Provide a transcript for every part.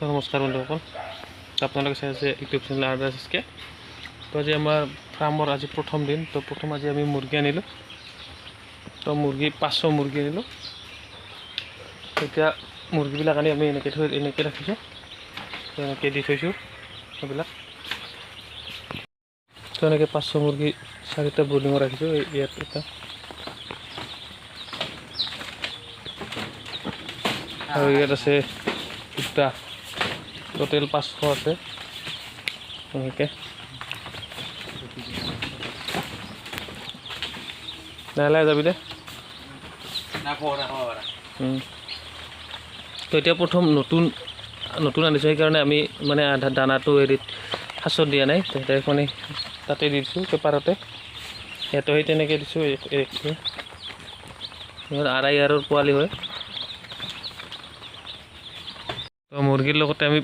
নমস্কাৰ বন্ধুসকল, আপোনালোকে চাই আছে ইউটিউব চেনেল আৰএছকে। তো আজি আমাৰ ফাৰ্মৰ আজি প্ৰথম দিন। তো প্ৰথম আজি আমি মুৰ্গী আনিলোঁ। তো মুৰ্গী 500 মুৰ্গী আনিলোঁ। এতিয়া মুৰ্গীবিলাক আনি আমি এনেকৈ ৰাখিছোঁ। তো এনেকৈ দি থৈছোঁ সেইবিলাক। তো এনেকৈ 500 মুৰ্গী 4টা ব্ৰডিঙত ৰাখিছোঁ। ইয়াত এটা আৰু ইয়াত আছে 2টা। টোটেল 500 আছে। এনেকৈ লাহে যাবি দে। তো এতিয়া প্ৰথম নতুন আনিছোঁ, সেইকাৰণে আমি মানে আধা দানাটো হেৰিত সাঁচত দিয়া নাই। মানে তাতে দি দিছোঁ পেপাৰতে। সিহঁতে সেই তেনেকৈ দিছোঁ। আঢ়াই আৰু পোৱালি হয়। তো মুৰ্গীৰ লগতে আমি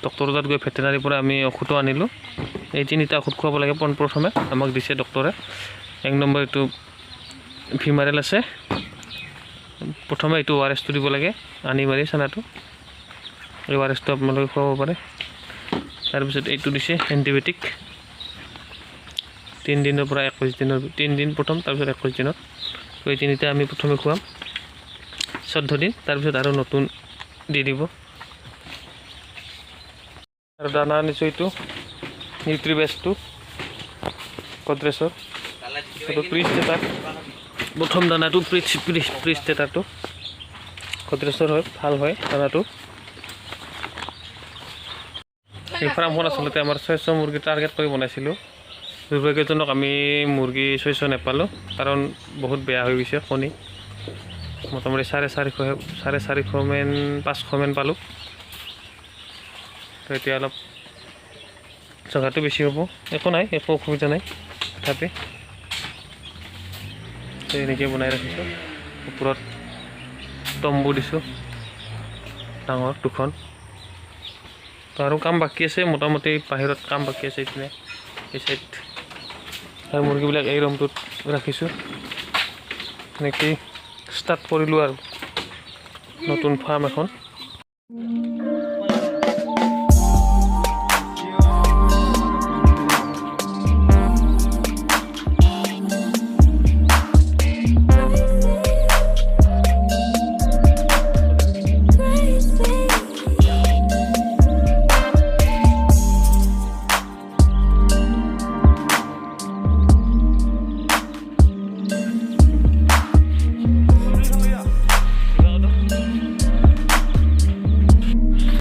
ডক্টৰৰ তাত গৈ ভেটেনাৰীৰ পৰা আমি ঔষধো আনিলোঁ। এই 3টা ঔষধ খুৱাব লাগে প্ৰথমে, আমাক দিছে ডক্টৰে। 1 নম্বৰ এইটো ভিমাৰেল আছে। প্ৰথমে এইটো ORSটো দিব লাগে, আনি মাৰি চানাটো। এই ORSটো আপোনালোকে খুৱাব পাৰে। তাৰপিছত এইটো দিছে এণ্টিবায়'টিক 3 দিনৰ পৰা 21 দিনৰ, 3 দিন প্ৰথম, তাৰপিছত 21 দিনত। তো এই 3টা আমি প্ৰথমে খুৱাম 14 দিন, তাৰপিছত আৰু নতুন দি দিব। আৰু দানা আনিছোঁ এইটো নিউট্ৰিবেষ্টটো গডৰেজৰ। এইটো প্ৰিষ্টেটাৰ। প্ৰথম দানাটো প্ৰিষ্টেটাৰটো গডৰেজৰ হয়, ভাল হয় দানাটো। এই ফাৰ্মখন আচলতে আমাৰ 600 মুৰ্গী টাৰ্গেট কৰি বনাইছিলোঁ। দুৰ্ভাগ্যজনক আমি মুৰ্গী 600 নাপালোঁ, কাৰণ বহুত বেয়া হৈ গৈছে কণী। মোটামুটি 450 মান 500 মান পালোঁ। তো এতিয়া অলপ জেগাটো বেছি হ'ব, একো নাই, একো অসুবিধা নাই। তথাপি এনেকৈ বনাই ৰাখিছোঁ। ওপৰত তম্বু দিছোঁ ডাঙৰ 2খন। তো আৰু কাম বাকী আছে, মোটামুটি বাহিৰত কাম বাকী আছে। এইপিনে এই চাইড আৰু মুৰ্গীবিলাক এই ৰুমটোত ৰাখিছোঁ। এনেকৈ ষ্টাৰ্ট কৰিলোঁ আৰু নতুন ফাৰ্ম এখন।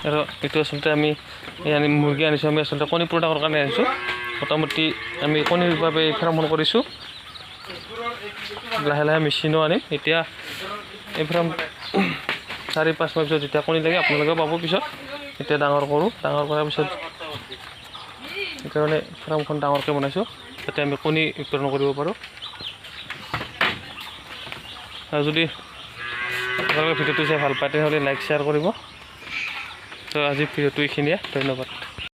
আৰু এইটো আচলতে আমি মুৰ্গী আনিছোঁ, আমি আচলতে কণী প্ৰডাক্টৰ কাৰণে আনিছোঁ। মোটামুটি আমি কণীৰ বাবে ফাৰ্মখন কৰিছোঁ। লাহে লাহে মেচিনো আনিম। এতিয়া এই ফাৰ্ম 4-5 মাহ পিছত যেতিয়া কণী লাগে আপোনালোকেও পাব পিছত। এতিয়া ডাঙৰ কৰোঁ, ডাঙৰ কৰাৰ পিছত সেইকাৰণে ফাৰ্মখন ডাঙৰকৈ বনাইছোঁ, যাতে আমি কণী উৎপাদন কৰিব পাৰোঁ। আৰু যদি আপোনালোকে ভিডিঅ'টো চাই ভাল পায় তেনেহ'লে লাইক শ্বেয়াৰ কৰিব। তো আজি ভিডিঅ'টো এইখিনিয়ে, ধন্যবাদ।